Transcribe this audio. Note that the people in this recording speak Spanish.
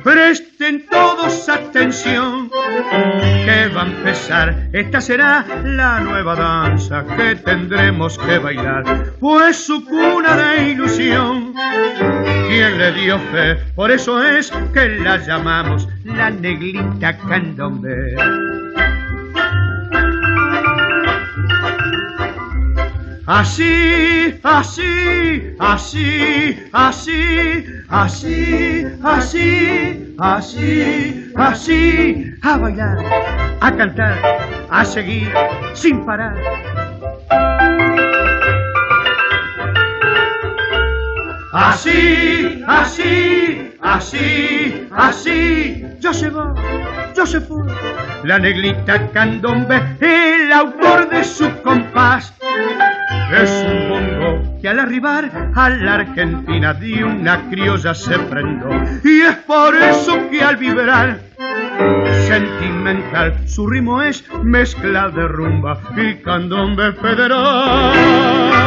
Presten todos atención, que va a empezar. Esta será la nueva danza que tendremos que bailar, pues su cuna de ilusión, quien le dio fe, por eso es que la llamamos la negrita candombe. Así, así, así, así, así, así, así, así, a bailar, a cantar, a seguir sin parar. Así, así, así, así, ya se va, ya se fue. La negrita candombe, el autor de su compás, es un bongo que al arribar a la Argentina de una criolla se prendó. Y es por eso que al vibrar sentimental su ritmo es mezcla de rumba y candombe federal.